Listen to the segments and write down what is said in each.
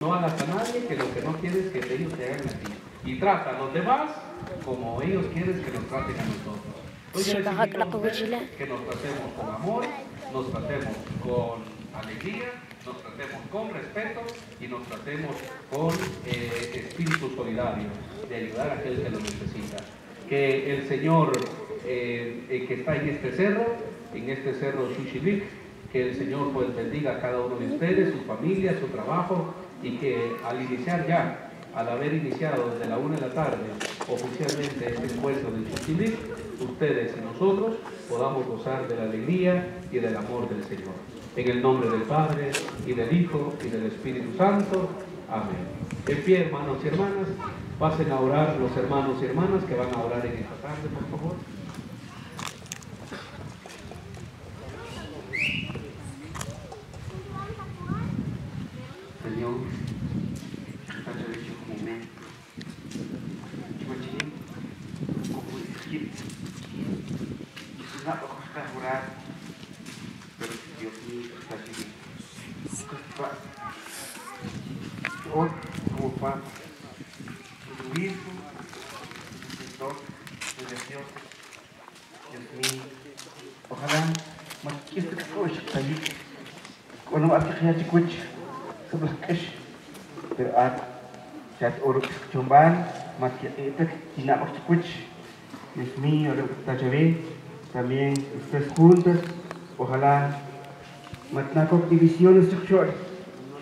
No hagas a nadie que lo que no quieres que ellos te hagan a ti. Y trata a los demás como ellos quieren que nos traten a nosotros. Entonces yo les invito a ustedes que nos tratemos con amor, nos tratemos con alegría, nos tratemos con respeto y nos tratemos con espíritu solidario de ayudar a aquel que lo necesita. Que el Señor que está en este cerro Xuxilic, que el Señor pues bendiga a cada uno de ustedes, su familia, su trabajo, y que al haber iniciado desde la 1 de la tarde oficialmente este encuentro del Xuxilic, ustedes y nosotros podamos gozar de la alegría y del amor del Señor. En el nombre del Padre, y del Hijo, y del Espíritu Santo. Amén. En pie, hermanos y hermanas, pasen a orar los hermanos y hermanas que van a orar en esta tarde, por favor. Señor, estás hecho como me. Chimachín, como decir, es una cosa jurar, pero Dios mío, está allí. Hoy, como Padre, tu Hijo, tu Señor, tu Dios, Dios mío, ojalá, más que este coche está allí, cuando va a quedar chicuch, sebelah kesh, berat, jat urut chumban, más que este, tina más chicuch, Dios mío, lo que está también ustedes juntos, ojalá, matnako divisiones sexual,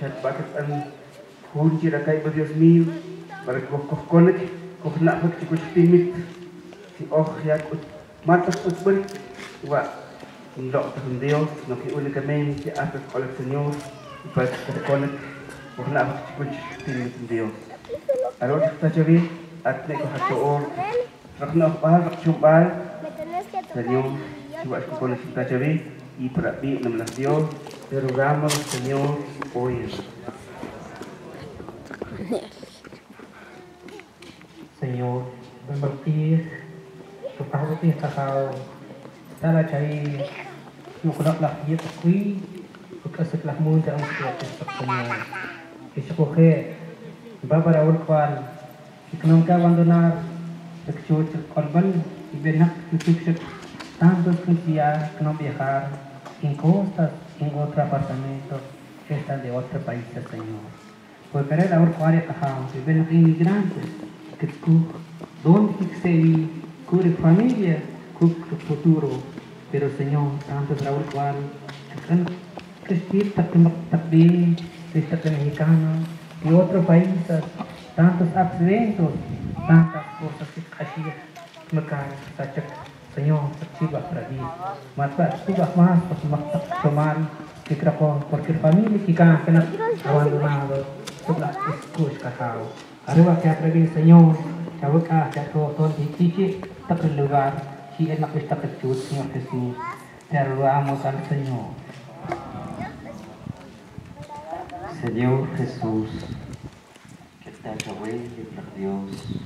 jat bakat an hunci rakai ba Dios mío, para que vos konek, kohnak hak chicuch timit, si oh jat matas utbel, wa no Dios, no que únicamente haces con el Señor y para que te conectes por la escucha Dios. Ahora está bien, hazme con tu or, rakna pahal chumbal, Señor, si vas con el está bien y para mí no me las dio, te rogamos Señor hoy. Señor, convertir tu carro de cacao, tala chay, yung kulak lakiyat ako'y pagkasaklas mo ang Señor. Que se coge, va para Urqual, y que nunca abandonar, el chucho Corban, y venak, tantos que ya que no viajar en costas, en otro apartamento, que están de otro país, Señor. Porque era Urqual y Cajao, y venak inmigrantes, que tú, donde que se cubre familia, cubre futuro, pero Señor, tantos Raúl Juan, que es también, que mexicano, y otros países, tantos accidentes, tantas cosas que así me caen, Señor, chiva para ti, más para tomar, que creo cualquier familia que queda abandonado, sobre escucha cajado. Arriba que aprendí, Señor, que aboca que todo el está en lugar. Si es la que está pechud, Señor Jesús, te rogamos al Señor. Señor Jesús, que te ayude por Dios,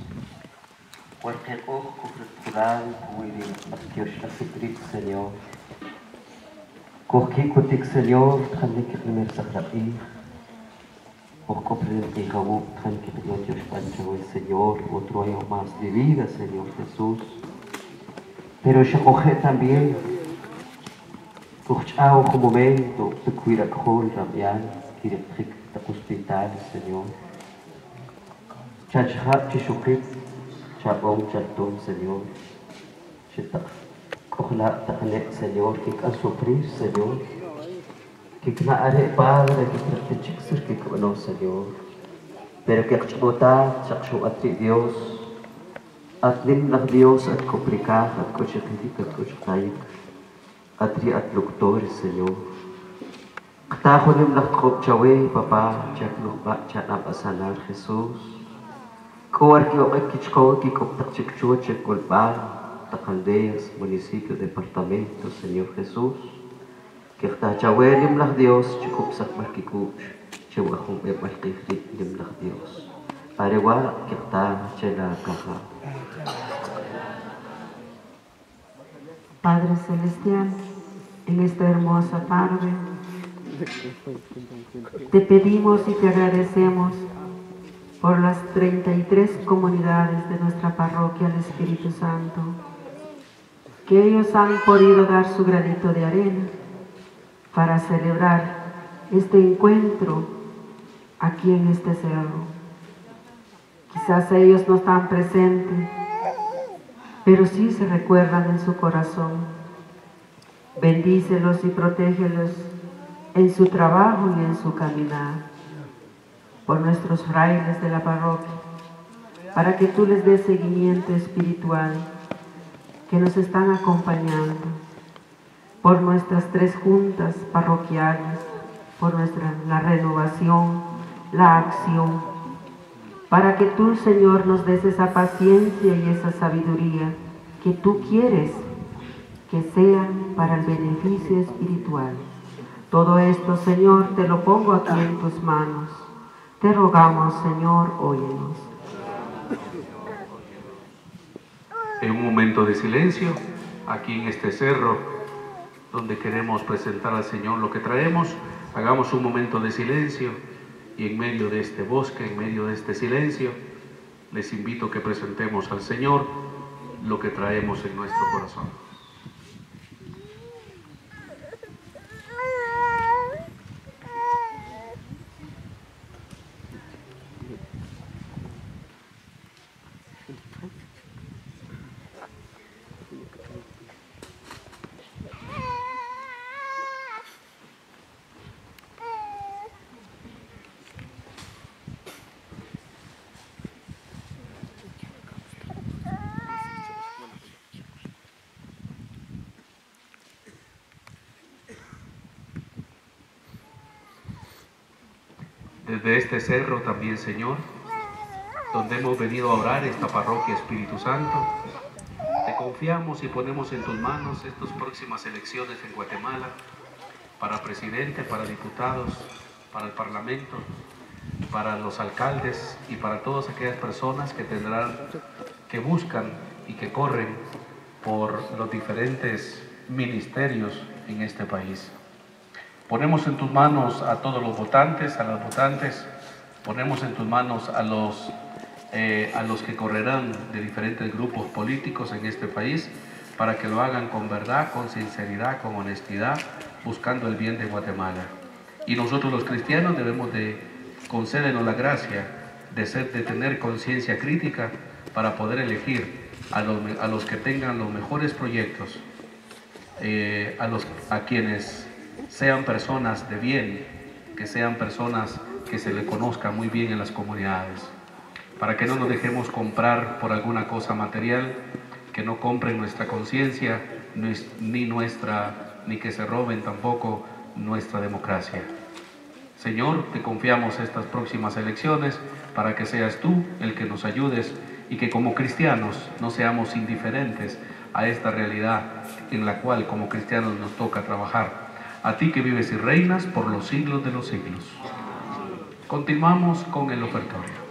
cualquier ojo cultural, puede Dios Jesucristo, Señor. Coge contigo, Señor, también que primer sacramento. Por comprender cómo que Dios pancho el Señor, otro año más de vida, Señor Jesús. Pero yo coge también, coge un momento de cuidar con Ramián, que es el hospital, Señor. Chachap, Chichuquit, Chapón, Chatón, Señor. Coge la tajanet, Señor, que can sufrir, Señor. Que na are Padre, que te chixir, que conoce, Señor. Pero que achbota, chachu atri Dios. At nimlah Dios at complicado, at cochakirik, at cochataik, atri at luktor, Señor. Katajo nimlah kopchawe, Papa, chak nukba, chak napasanar, Jesús. Kowar ki ok kichko, ki koptak chikcho, chek golpan, takaldeas, municipio, departamento, Señor Jesús. Que katachawe nimlah Dios, chikupsak markikuch, chewahum e markikrik nimlah Dios. Arewa, que está chela caja. Padre Celestial, en esta hermosa tarde Te pedimos y te agradecemos por las 33 comunidades de nuestra parroquia del Espíritu Santo, que ellos han podido dar su granito de arena para celebrar este encuentro aquí en este cerro. Quizás ellos no están presentes, pero sí se recuerdan en su corazón. Bendícelos y protégelos en su trabajo y en su caminar. Por nuestros frailes de la parroquia, para que tú les des seguimiento espiritual, que nos están acompañando. Por nuestras 3 juntas parroquiales, por la renovación, la acción, para que tú, Señor, nos des esa paciencia y esa sabiduría que tú quieres que sean para el beneficio espiritual. Todo esto, Señor, te lo pongo aquí en tus manos. Te rogamos, Señor, óyenos. En un momento de silencio, aquí en este cerro, donde queremos presentar al Señor lo que traemos, hagamos un momento de silencio y en medio de este bosque, en medio de este silencio, les invito a que presentemos al Señor lo que traemos en nuestro corazón. Desde este cerro también, Señor, donde hemos venido a orar esta parroquia Espíritu Santo, te confiamos y ponemos en tus manos estas próximas elecciones en Guatemala, para presidente, para diputados, para el Parlamento, para los alcaldes y para todas aquellas personas que buscan y que corren por los diferentes ministerios en este país. Ponemos en tus manos a todos los votantes, a las votantes, ponemos en tus manos a los que correrán de diferentes grupos políticos en este país, para que lo hagan con verdad, con sinceridad, con honestidad, buscando el bien de Guatemala. Y nosotros los cristianos debemos de concédenos la gracia de tener conciencia crítica para poder elegir a los que tengan los mejores proyectos, a quienes sean personas de bien, que sean personas que se le conozca muy bien en las comunidades, para que no nos dejemos comprar por alguna cosa material, que no compren nuestra conciencia, ni que se roben tampoco nuestra democracia. Señor, te confiamos estas próximas elecciones para que seas tú el que nos ayudes y que como cristianos no seamos indiferentes a esta realidad en la cual como cristianos nos toca trabajar. A ti que vives y reinas por los siglos de los siglos. Continuamos con el ofertorio.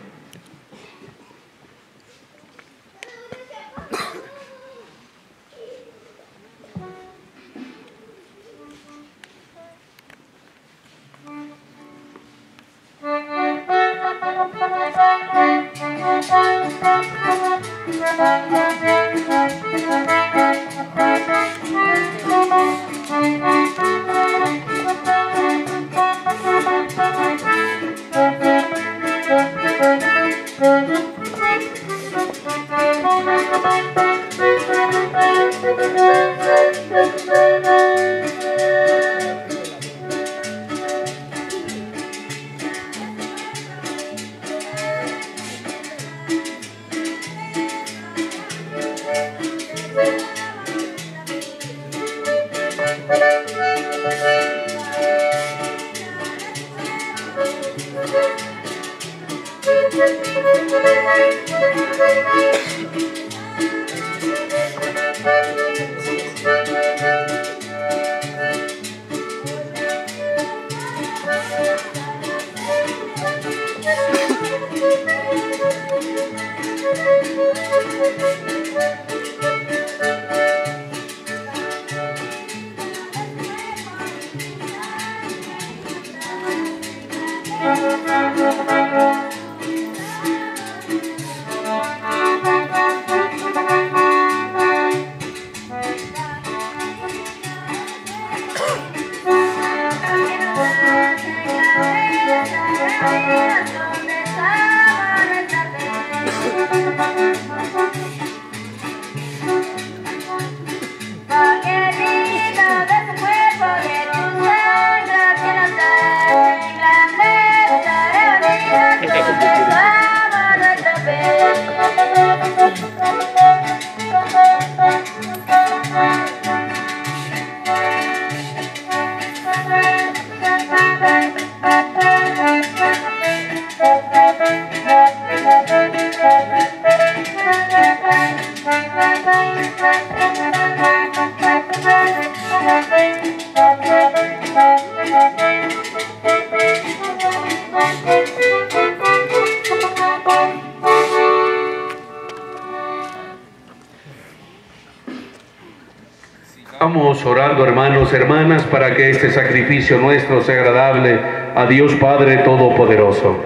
Vamos orando, hermanos, hermanas, para que este sacrificio nuestro sea agradable a Dios Padre Todopoderoso.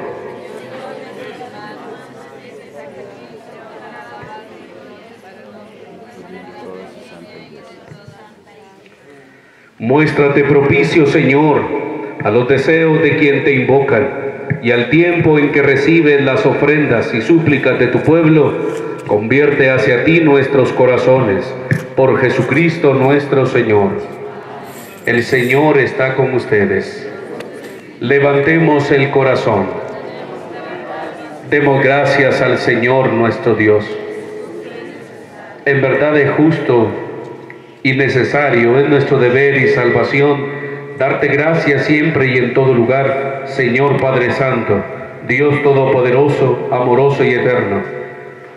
Muéstrate propicio, Señor, a los deseos de quien te invocan, y al tiempo en que reciben las ofrendas y súplicas de tu pueblo, convierte hacia ti nuestros corazones, por Jesucristo nuestro Señor. El Señor está con ustedes. Levantemos el corazón. Demos gracias al Señor nuestro Dios. En verdad es justo y necesario, es nuestro deber y salvación, darte gracias siempre y en todo lugar, Señor Padre Santo, Dios Todopoderoso, amoroso y eterno,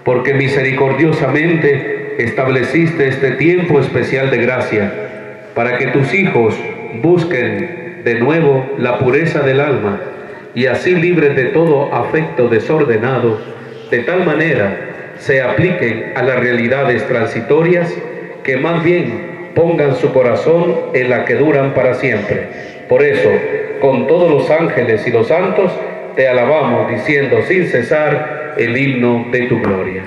porque misericordiosamente estableciste este tiempo especial de gracia, para que tus hijos busquen de nuevo la pureza del alma, y así libres de todo afecto desordenado, de tal manera se apliquen a las realidades transitorias, que más bien pongan su corazón en la que duran para siempre. Por eso, con todos los ángeles y los santos, te alabamos diciendo sin cesar el himno de tu gloria.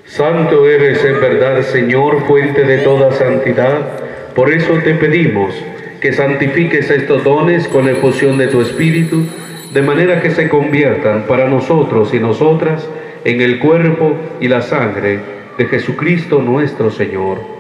Santo eres en verdad, Señor, fuente de toda santidad. Por eso te pedimos que santifiques estos dones con la efusión de tu Espíritu, de manera que se conviertan para nosotros y nosotras en el cuerpo y la sangre de Jesucristo nuestro Señor.